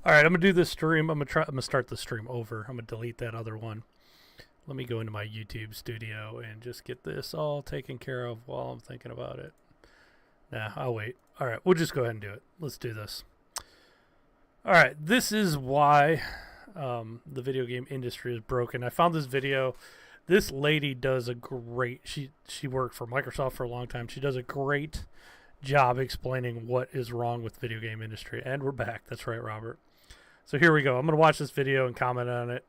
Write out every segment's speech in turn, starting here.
All right, I'm gonna do this stream. I'm gonna start the stream over. I'm gonna delete that other one. Let me go into my YouTube studio and just get this all taken care of while I'm thinking about it. Nah, I'll wait. All right, we'll just go ahead and do it. Let's do this. All right, this is why the video game industry is broken. I found this video. This lady does a great. She worked for Microsoft for a long time. She does a great job explaining what is wrong with the video game industry. And we're back. That's right, Robert. So here we go. I'm going to watch this video and comment on it.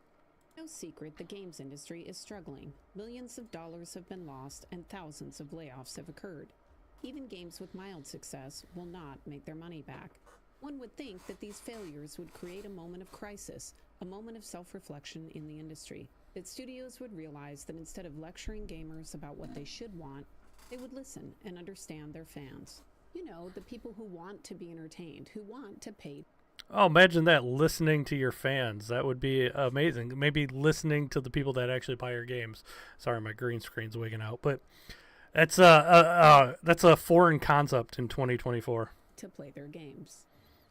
No secret the games industry is struggling. Millions of dollars have been lost and thousands of layoffs have occurred. Even games with mild success will not make their money back. One would think that these failures would create a moment of crisis, a moment of self-reflection in the industry, that studios would realize that instead of lecturing gamers about what they should want, they would listen and understand their fans. You know, the people who want to be entertained, who want to pay. Oh, imagine that, listening to your fans. That would be amazing. Maybe listening to the people that actually buy your games. Sorry, my green screen's wigging out. But that's a foreign concept in 2024. To play their games.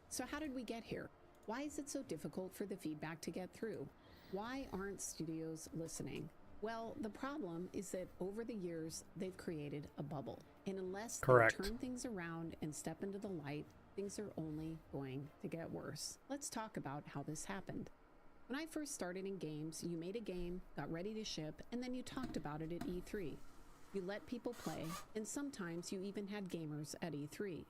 So how did we get here? Why is it so difficult for the feedback to get through? Why aren't studios listening? Well, the problem is that over the years, they've created a bubble. And unless they turn things around and step into the light, things are only going to get worse. Let's talk about how this happened. When I first started in games, you made a game, got ready to ship, and then you talked about it at E3. You let people play, and sometimes you even had gamers at E3.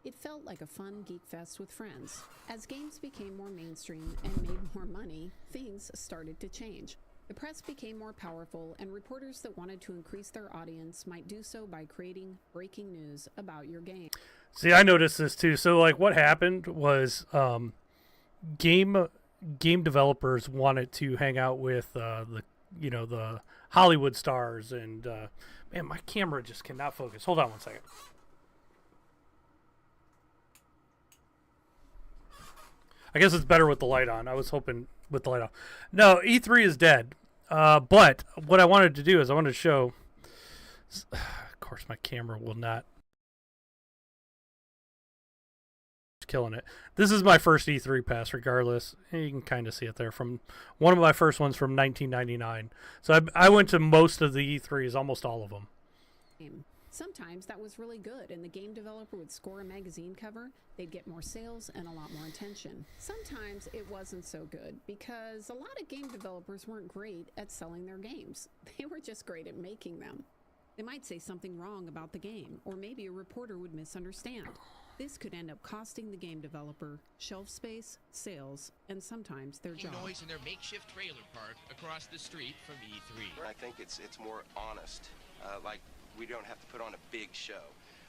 It felt like a fun geek fest with friends. As games became more mainstream and made more money, things started to change. The press became more powerful, and reporters that wanted to increase their audience might do so by creating breaking news about your game. See, I noticed this too. So, like, what happened was game developers wanted to hang out with the Hollywood stars, and man, my camera just cannot focus. Hold on one second. I guess it's better with the light on. I was hoping with the light off. No, E3 is dead. But what I wanted to do is I wanted to show. Of course, my camera will not. Killing it. This is my first E3 pass, regardless. You can kind of see it there. From one of my first ones from 1999. So I went to most of the E3s, almost all of them. Sometimes that was really good, and the game developer would score a magazine cover. They'd get more sales and a lot more attention. Sometimes it wasn't so good because a lot of game developers weren't great at selling their games. They were just great at making them. They might say something wrong about the game, or maybe a reporter would misunderstand. This could end up costing the game developer shelf space, sales, and sometimes their job. Noise in their makeshift trailer park across the street from E3. I think it's more honest. We don't have to put on a big show.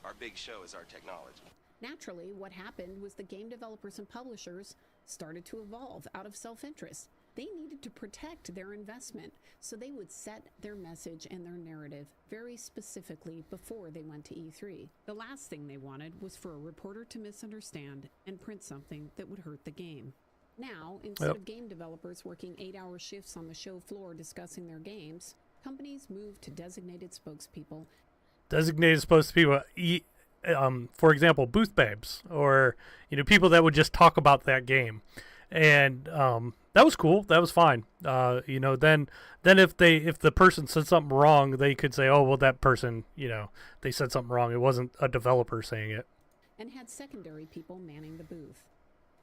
Our big show is our technology. Naturally, what happened was the game developers and publishers started to evolve out of self-interest. They needed to protect their investment, so they would set their message and their narrative very specifically before they went to E3. The last thing they wanted was for a reporter to misunderstand and print something that would hurt the game. Now, instead of game developers working 8-hour shifts on the show floor discussing their games, companies moved to designated spokespeople. Designated spokespeople, for example, booth babes, or people that would just talk about that game, and that was cool. That was fine. Then if the person said something wrong, they could say, oh well, that person, they said something wrong. It wasn't a developer saying it. And had secondary people manning the booth.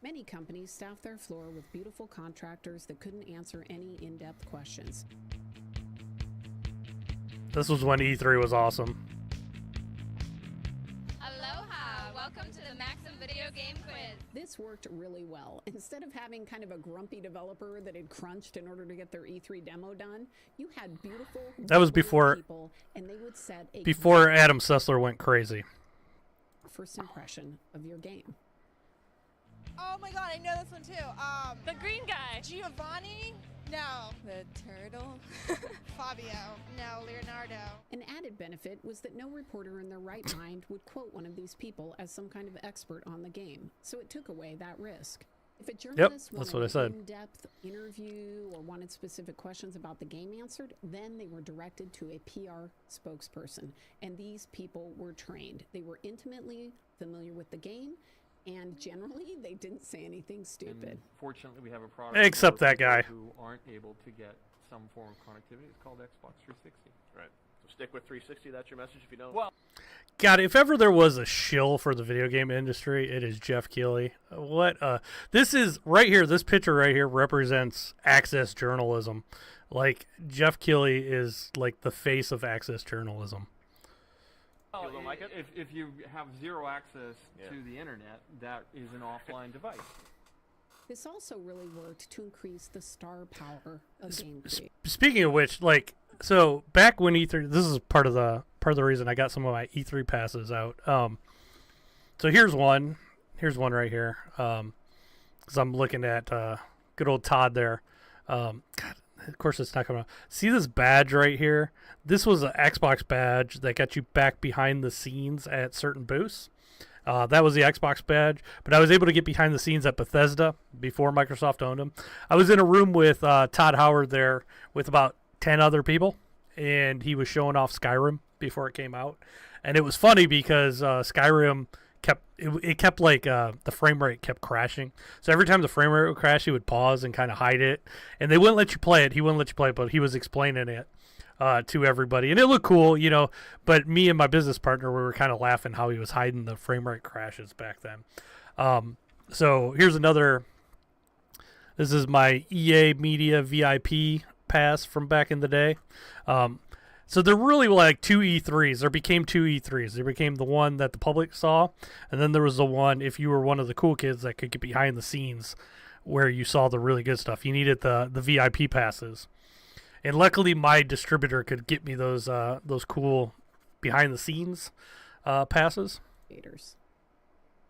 Many companies staffed their floor with beautiful contractors that couldn't answer any in-depth questions. This was when E3 was awesome. Aloha! Welcome to the Maxim Video Game Quiz. This worked really well. Instead of having kind of a grumpy developer that had crunched in order to get their E3 demo done, you had beautiful, that was before people, and they would set a before Adam Sessler went crazy. First impression of your game. Oh my god, I know this one too. The green guy. Giovanni? No. The turtle. Fabio? No. Leonardo? An added benefit was that no reporter in their right mind would quote one of these people as some kind of expert on the game, so it took away that risk. If a journalist wanted an in-depth interview or wanted specific questions about the game answered, then they were directed to a PR spokesperson, and these people were trained. They were intimately familiar with the game, And generally, they didn't say anything stupid. And fortunately, we have a product Except for that people guy. who aren't able to get some form of connectivity. It's called Xbox 360. Right. So stick with 360. That's your message. If you don't. Well, God, if ever there was a shill for the video game industry, it is Jeff Keighley. This is right here. This picture right here represents access journalism. Like, Jeff Keighley is like the face of access journalism. well, don't like it? if you have zero access Yeah. to the internet, that is an offline device. This also really worked to increase the star power of game creation. Speaking of which, like, so back when E3, this is part of the reason I got some of my E3 passes out. So here's one right here. 'Cause I'm looking at good old Todd there. God, of course it's not coming out. See this badge right here? This was an Xbox badge that got you back behind the scenes at certain booths. That was the Xbox badge, but I was able to get behind the scenes at Bethesda before Microsoft owned them. I was in a room with Todd Howard there with about 10 other people, and he was showing off Skyrim before it came out. And it was funny because Skyrim kept the frame rate kept crashing. So every time the frame rate would crash, he would pause and kind of hide it. And they wouldn't let you play it. He wouldn't let you play it, but he was explaining it to everybody. And it looked cool, you know. But me and my business partner, we were kind of laughing how he was hiding the frame rate crashes back then. So here's another. This is my EA Media VIP pass from back in the day. So there really were like two E3s. There became two E3s. There became the one that the public saw, and then there was the one if you were one of the cool kids that could get behind the scenes where you saw the really good stuff. You needed the VIP passes. And luckily my distributor could get me those cool behind the scenes passes.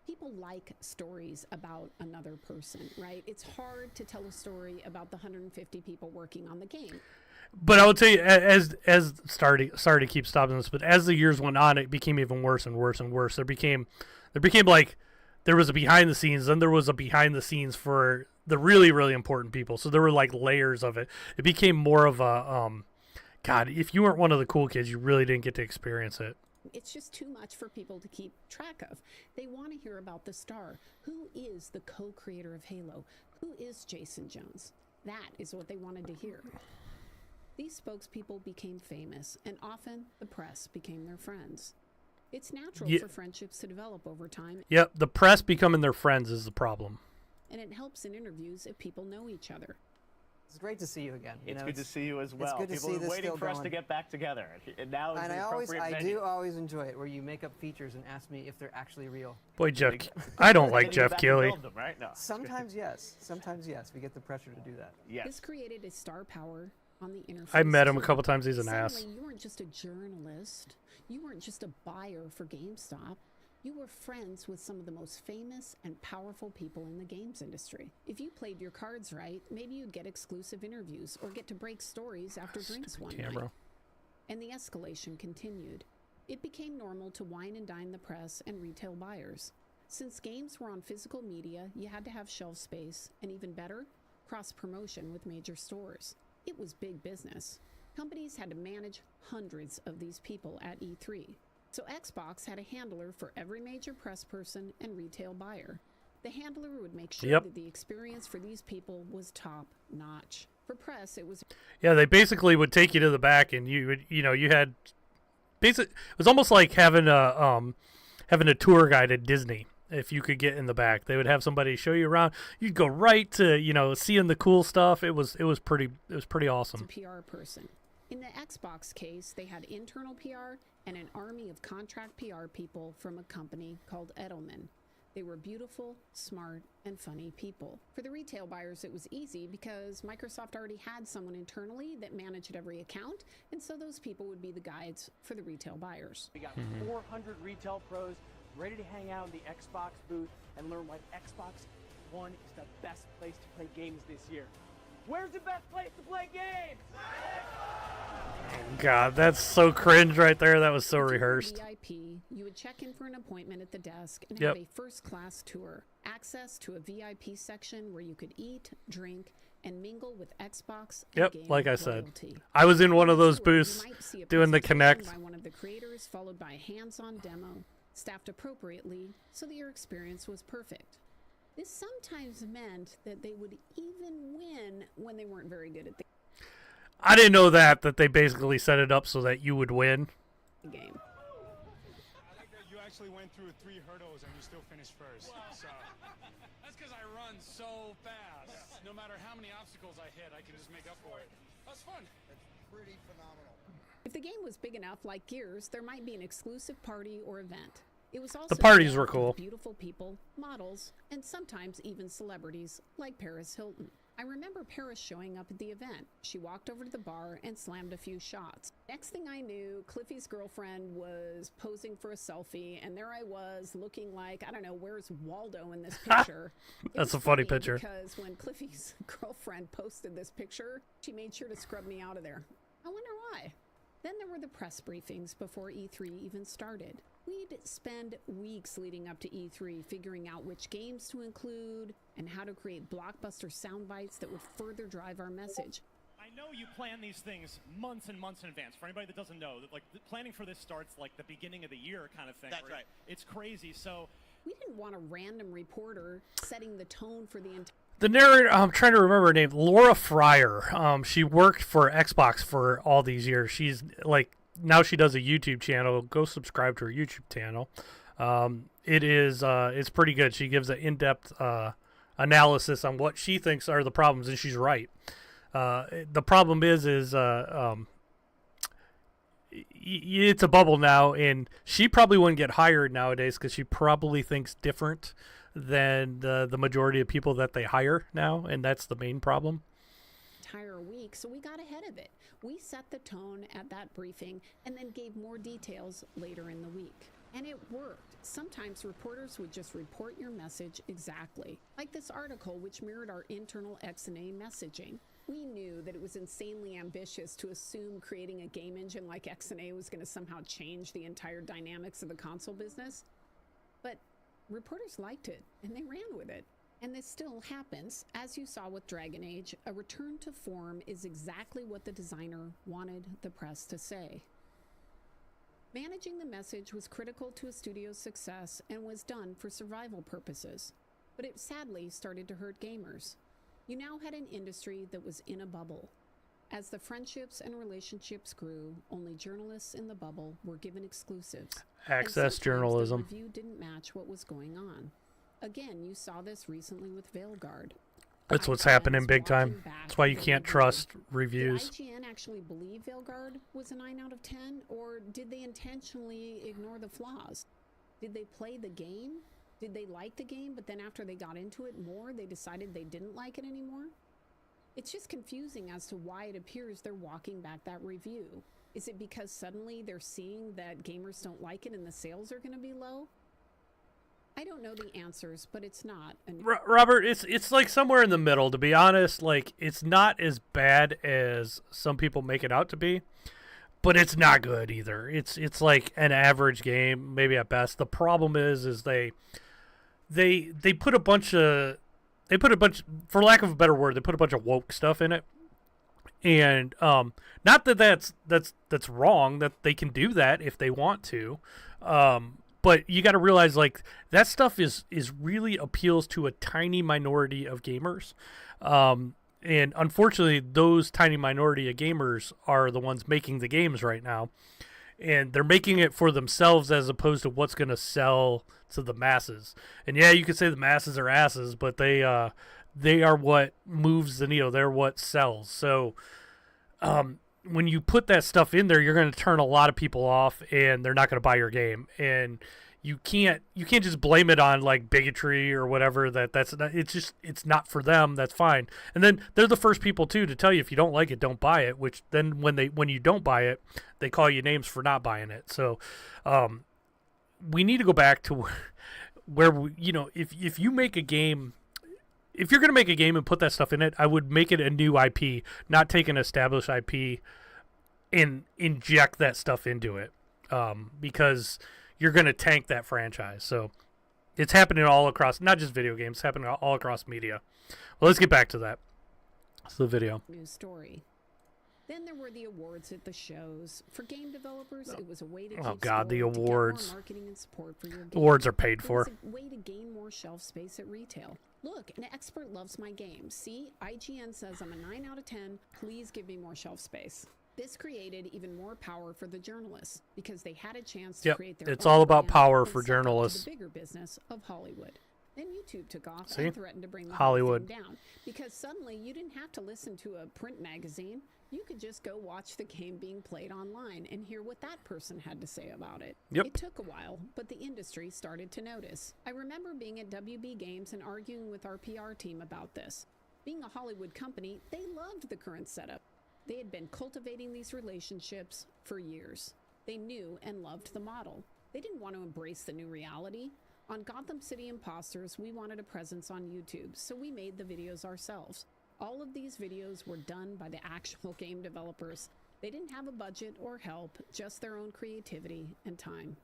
People like stories about another person, right? It's hard to tell a story about the 150 people working on the game. But I would say, as sorry to keep stopping this, but as the years went on, it became even worse and worse and worse. There became like there was a behind the scenes, then there was a behind the scenes for the really, really important people. So there were like layers of it. It became more of a God. If you weren't one of the cool kids, you really didn't get to experience it. It's just too much for people to keep track of. They want to hear about the star. Who is the co-creator of Halo? Who is Jason Jones? That is what they wanted to hear. These spokespeople became famous, and often the press became their friends. It's natural for friendships to develop over time. Yep, the press becoming their friends is the problem. And it helps in interviews if people know each other. It's great to see you again. It's good to see you as well. It's good to People see have this been waiting still for us to going. get back together, and now is And the appropriate I venue. do always enjoy it where you make up features and ask me if they're actually real. Boy, Jeff, I don't like Then you go Jeff back and Keighley. build them, right? No. Sometimes yes. Sometimes yes. We get the pressure to do that. Yes. This created a star power on the interface. I met him a too. couple times. He's an Suddenly, ass. you weren't just a journalist. You weren't just a buyer for GameStop. You were friends with some of the most famous and powerful people in the games industry. If you played your cards right, maybe you'd get exclusive interviews or get to break stories after drinks one night. And the escalation continued. It became normal to wine and dine the press and retail buyers. Since games were on physical media, you had to have shelf space, and even better, cross-promotion with major stores. It was big business. Companies had to manage hundreds of these people at E3. So Xbox had a handler for every major press person and retail buyer. The handler would make sure that the experience for these people was top notch. For press, it was... Yeah, they basically would take you to the back, and you had... It was almost like having a tour guide at Disney. If you could get in the back, they would have somebody show you around. You'd go right to seeing the cool stuff. It was pretty awesome. A PR person. In the Xbox case, they had internal PR and an army of contract PR people from a company called Edelman. They were beautiful, smart, and funny people. For the retail buyers, it was easy because Microsoft already had someone internally that managed every account, and so those people would be the guides for the retail buyers. We got 400 retail pros ready to hang out in the Xbox booth and learn why Xbox One is the best place to play games this year. Where's the best place to play games? God, that's so cringe right there. That was so rehearsed. VIP, you would check in for an appointment at the desk and have a first-class tour. Access to a VIP section where you could eat, drink, and mingle with Xbox and game like I said. royalty. I was in one of those Tour, you booths might see a doing the presentation Connect. by one of the creators, followed by a hands-on demo, staffed appropriately so that your experience was perfect. This sometimes meant that they would even win when they weren't very good at the I didn't know that they basically set it up so that you would win. game. I like that you actually went through 3 hurdles and you still finished first. So. That's because I run so fast. No matter how many obstacles I hit, I can just make up for it. That's fun. It's pretty phenomenal. If the game was big enough like Gears, there might be an exclusive party or event. It was also The parties were filled cool. with beautiful people, models, and sometimes even celebrities like Paris Hilton. I remember Paris showing up at the event. She walked over to the bar and slammed a few shots. Next thing I knew, Cliffy's girlfriend was posing for a selfie, and there I was looking like, I don't know, where's Waldo in this picture? That's It was a funny picture. Because when Cliffy's girlfriend posted this picture, she made sure to scrub me out of there. I wonder why. Then there were the press briefings before E3 even started. We'd spend weeks leading up to E3 figuring out which games to include and how to create blockbuster sound bites that would further drive our message. I know you plan these things months and months in advance. For anybody that doesn't know, like the planning for this starts like the beginning of the year kind of thing. That's right. It's crazy. So we didn't want a random reporter setting the tone for the entire. The narrator, I'm trying to remember her name, Laura Fryer. She worked for Xbox for all these years. She's like, now she does a YouTube channel. Go subscribe to her YouTube channel. It's pretty good. She gives an in-depth analysis on what she thinks are the problems, and she's right. The problem is it's a bubble now, and she probably wouldn't get hired nowadays because she probably thinks different than the majority of people that they hire now, and that's the main problem. Entire week, so we got ahead of it. We set the tone at that briefing and then gave more details later in the week. And it worked. Sometimes reporters would just report your message exactly, like this article which mirrored our internal XNA messaging. We knew that it was insanely ambitious to assume creating a game engine like XNA was going to somehow change the entire dynamics of the console business. But reporters liked it, and they ran with it. And this still happens. As you saw with Dragon Age, a return to form is exactly what the designer wanted the press to say. Managing the message was critical to a studio's success and was done for survival purposes. But it sadly started to hurt gamers. You now had an industry that was in a bubble. As the friendships and relationships grew, only journalists in the bubble were given exclusives. Access journalism. The review didn't match what was going on. Again, you saw this recently with Veilguard. That's what's happening big time. That's why you can't trust reviews. Did IGN actually believe Veilguard was a 9 out of 10, or did they intentionally ignore the flaws? Did they play the game? Did they like the game, but then after they got into it more, they decided they didn't like it anymore? It's just confusing as to why it appears they're walking back that review. Is it because suddenly they're seeing that gamers don't like it and the sales are going to be low? I don't know the answers, but it's not. Robert, it's like somewhere in the middle, to be honest. Like, it's not as bad as some people make it out to be, but it's not good either. It's like an average game, maybe at best. The problem is they put a bunch, for lack of a better word, they put a bunch of woke stuff in it. And not that that's wrong, that they can do that if they want to. But you got to realize, like, that stuff is really appeals to a tiny minority of gamers. And unfortunately, those tiny minority of gamers are the ones making the games right now. And they're making it for themselves as opposed to what's going to sell to the masses. And yeah, you could say the masses are asses, but they are what moves the needle. They're what sells. So when you put that stuff in there, you're going to turn a lot of people off, and they're not going to buy your game. And you can't just blame it on like bigotry or whatever. It's not for them. That's fine. And then they're the first people too to tell you if you don't like it, don't buy it. Which then when you don't buy it, they call you names for not buying it. So we need to go back to where if you make a game. If you're going to make a game and put that stuff in it, I would make it a new IP, not take an established IP and inject that stuff into it, because you're going to tank that franchise. So it's happening all across, not just video games, it's happening all across media. Well, let's get back to that. That's the video. News story. Then there were the awards at the shows. For game developers, it was a way to Oh, keep God, the score, to get more awards. marketing and support for your game. Awards are paid It for. was a way to gain more shelf space at retail. Look, an expert loves my game. See, IGN says I'm a 9 out of 10. Please give me more shelf space. This created even more power for the journalists because they had a chance to Yep, create their it's own all about brand power and for step up to journalists. the bigger business of Hollywood. Then YouTube took off See? and threatened to bring the Hollywood. whole thing down because suddenly you didn't have to listen to a print magazine. You could just go watch the game being played online and hear what that person had to say about it. Yep. It took a while, but the industry started to notice. I remember being at WB Games and arguing with our PR team about this. Being a Hollywood company, they loved the current setup. They had been cultivating these relationships for years. They knew and loved the model. They didn't want to embrace the new reality. On Gotham City Imposters, we wanted a presence on YouTube, so we made the videos ourselves. All of these videos were done by the actual game developers. They didn't have a budget or help, just their own creativity and time.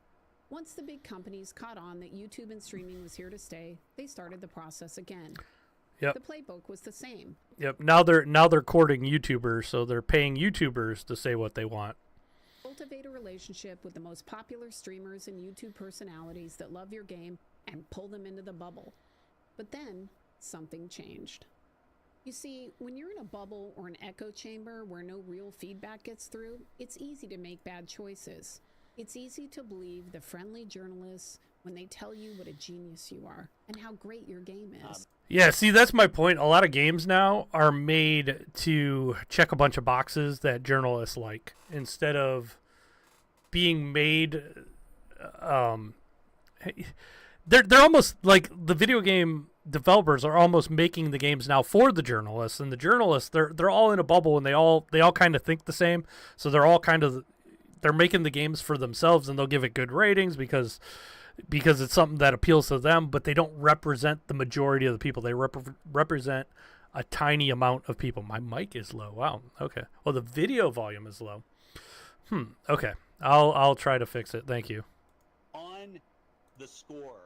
Once the big companies caught on that YouTube and streaming was here to stay, they started the process again. Yep. The playbook was the same. Yep. Now they're courting YouTubers, so they're paying YouTubers to say what they want. Cultivate a relationship with the most popular streamers and YouTube personalities that love your game and pull them into the bubble. But then something changed. You see, when you're in a bubble or an echo chamber where no real feedback gets through, it's easy to make bad choices. It's easy to believe the friendly journalists when they tell you what a genius you are and how great your game is. Yeah, see, that's my point. A lot of games now are made to check a bunch of boxes that journalists like instead of being made. They're almost like the video game developers are almost making the games now for the journalists, and the journalists they're all in a bubble and they all kind of think the same, so they're making the games for themselves and they'll give it good ratings because it's something that appeals to them, but they don't represent the majority of the people. They represent a tiny amount of people. My mic is low. Wow. Okay. Well, the video volume is low. Okay. I'll try to fix it. Thank you. On the score,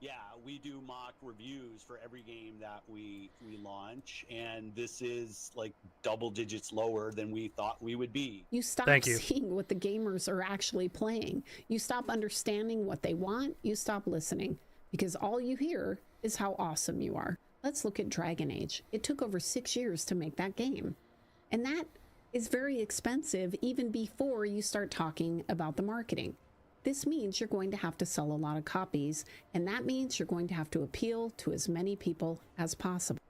yeah, we do mock reviews for every game that we launch, and this is like double digits lower than we thought we would be. You stop seeing what the gamers are actually playing. You stop understanding what they want. You stop listening because all you hear is how awesome you are. Let's look at Dragon Age. It took over 6 years to make that game. And that is very expensive even before you start talking about the marketing. This means you're going to have to sell a lot of copies, and that means you're going to have to appeal to as many people as possible.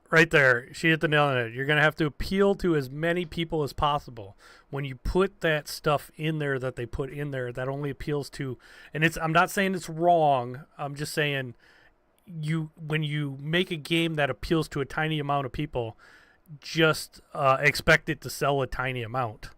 Right there. She hit the nail on it. You're going to have to appeal to as many people as possible. When you put that stuff in there that they put in there, that only appeals to, and I'm not saying it's wrong. I'm just saying when you make a game that appeals to a tiny amount of people, just expect it to sell a tiny amount.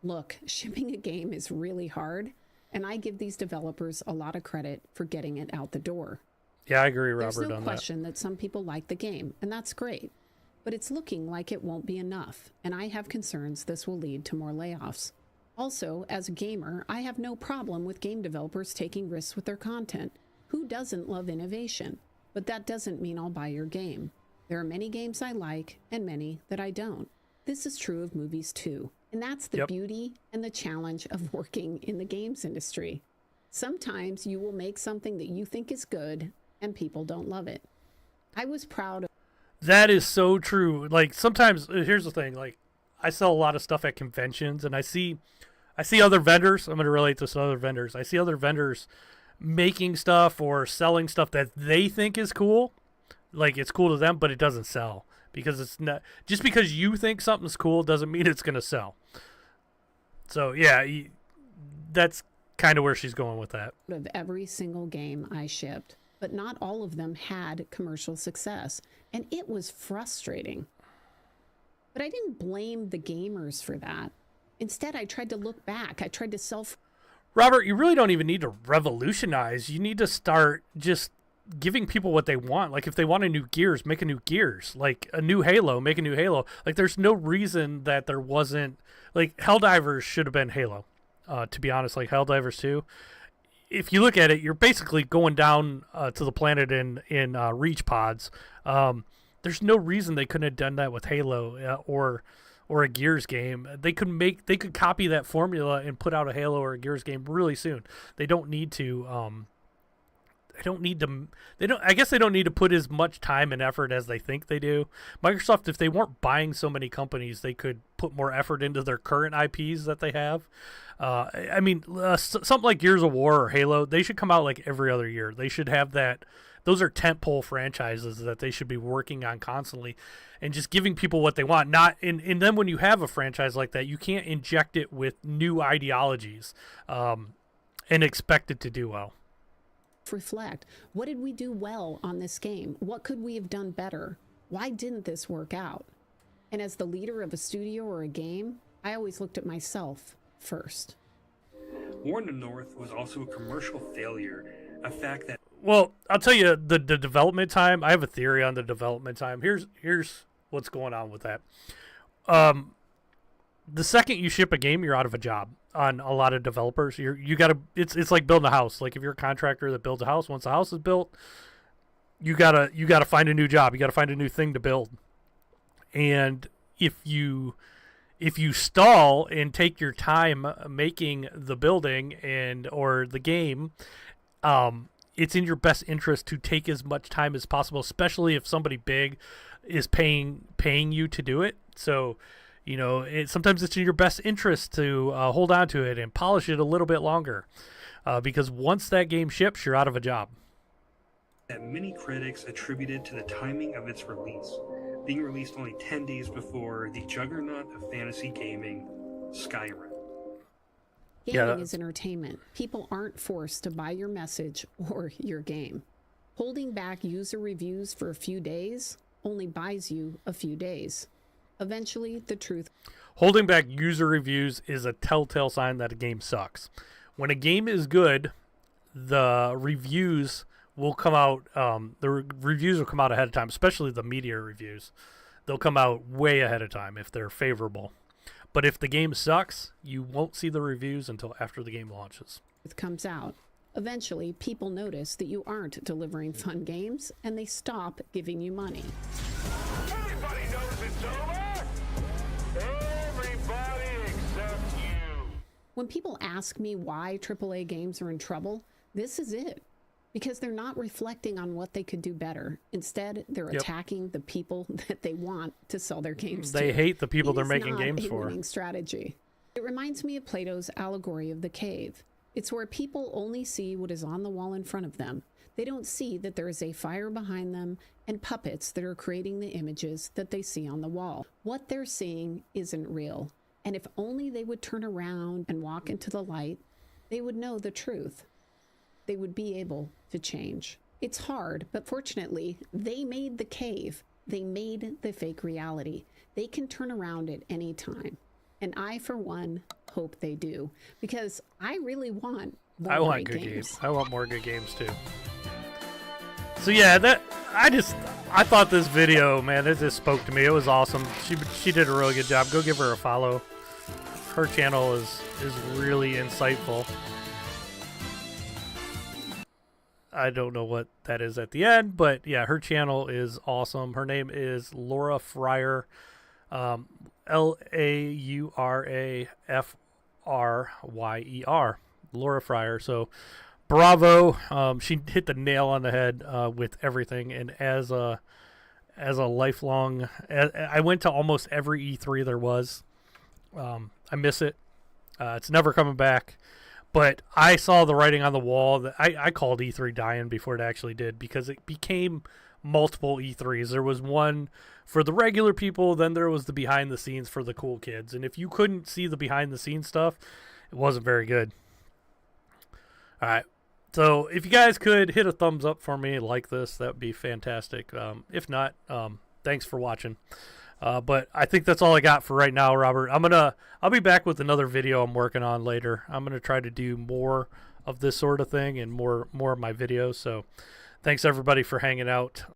Look, shipping a game is really hard, and I give these developers a lot of credit for getting it out the door. Yeah, I agree, Robert, There's no on question that some people like the game, and that's great. But it's looking like it won't be enough, and I have concerns this will lead to more layoffs. Also, as a gamer, I have no problem with game developers taking risks with their content. Who doesn't love innovation? But that doesn't mean I'll buy your game. There are many games I like and many that I don't. This is true of movies too. And that's the beauty and the challenge of working in the games industry. Sometimes you will make something that you think is good and people don't love it. I was proud of That is so true. Like sometimes, here's the thing, like I sell a lot of stuff at conventions and I see other vendors. I'm going to relate this to other vendors. I see other vendors making stuff or selling stuff that they think is cool. Like it's cool to them, but it doesn't sell. Because it's not just because you think something's cool doesn't mean it's going to sell. So yeah, that's kind of where she's going with that. Of every single game I shipped, but not all of them had commercial success, and it was frustrating. But I didn't blame the gamers for that. Instead, I tried to look back. I tried to Robert, you really don't even need to revolutionize. You need to start just giving people what they want. Like if they want a new Gears, make a new Gears. Like a new Halo, make a new Halo. Like there's no reason that there wasn't, like Helldivers should have been Halo. To be honest, like Helldivers 2. If you look at it, you're basically going down to the planet in reach pods. there's no reason they couldn't have done that with Halo or a Gears game. They could copy that formula and put out a Halo or a Gears game really soon. They don't need to. I guess they don't need to put as much time and effort as they think they do. Microsoft, if they weren't buying so many companies, they could put more effort into their current IPs that they have. Something like Gears of War or Halo, they should come out like every other year. They should have that. Those are tentpole franchises that they should be working on constantly and just giving people what they want. And then when you have a franchise like that, you can't inject it with new ideologies and expect it to do well. Reflect. What did we do well on this game? What could we have done better? Why didn't this work out? And as the leader of a studio or a game, I always looked at myself first. War in the North was also a commercial failure, a fact that... Well, I'll tell you, the development time, I have a theory on the development time. Here's what's going on with that. The second you ship a game, you're out of a job. On a lot of developers, it's like building a house. Like if you're a contractor that builds a house, once the house is built, you gotta find a new job. You gotta find a new thing to build. And if you stall and take your time making the building or the game, it's in your best interest to take as much time as possible, especially if somebody big is paying you to do it. So, sometimes it's in your best interest to hold on to it and polish it a little bit longer, because once that game ships, you're out of a job. That many critics attributed to the timing of its release, being released only 10 days before the juggernaut of fantasy gaming, Skyrim. Gaming is entertainment. People aren't forced to buy your message or your game. Holding back user reviews for a few days only buys you a few days. Eventually, the truth. Holding back user reviews is a telltale sign that a game sucks. When a game is good, the reviews will come out. Reviews will come out ahead of time, especially the media reviews. They'll come out way ahead of time if they're favorable. But if the game sucks, you won't see the reviews until after the game launches. It comes out. Eventually, people notice that you aren't delivering fun games, and they stop giving you money. Everybody knows it's over. Everybody except you. When people ask me why AAA games are in trouble, this is it. Because they're not reflecting on what they could do better. Instead, they're attacking the people that they want to sell their games to. They hate the people they're making games for. It is not a winning strategy. It reminds me of Plato's allegory of the cave. It's where people only see what is on the wall in front of them. They don't see that there is a fire behind them and puppets that are creating the images that they see on the wall. What they're seeing isn't real. And if only they would turn around and walk into the light, they would know the truth. They would be able to change. It's hard, but fortunately, they made the cave. They made the fake reality. They can turn around at any time. And I, for one, hope they do. Because I really want more I want great good games. games. I want more good games, too. So yeah, I thought this video, man, it just spoke to me. It was awesome. She did a really good job. Go give her a follow. Her channel is really insightful. I don't know what that is at the end, but yeah, her channel is awesome. Her name is Laura Fryer, LauraFryer, Laura Fryer. So bravo. She hit the nail on the head with everything. And as a lifelong, I went to almost every E3 there was. I miss it. It's never coming back. But I saw the writing on the wall that I called E3 dying before it actually did, because it became multiple E3s. There was one for the regular people, then there was the behind the scenes for the cool kids. And if you couldn't see the behind the scenes stuff, it wasn't very good. All right. So if you guys could hit a thumbs up for me, like this, that would be fantastic. If not, thanks for watching. But I think that's all I got for right now, Robert. I'll be back with another video I'm working on later. I'm going to try to do more of this sort of thing and more of my videos. So thanks everybody for hanging out.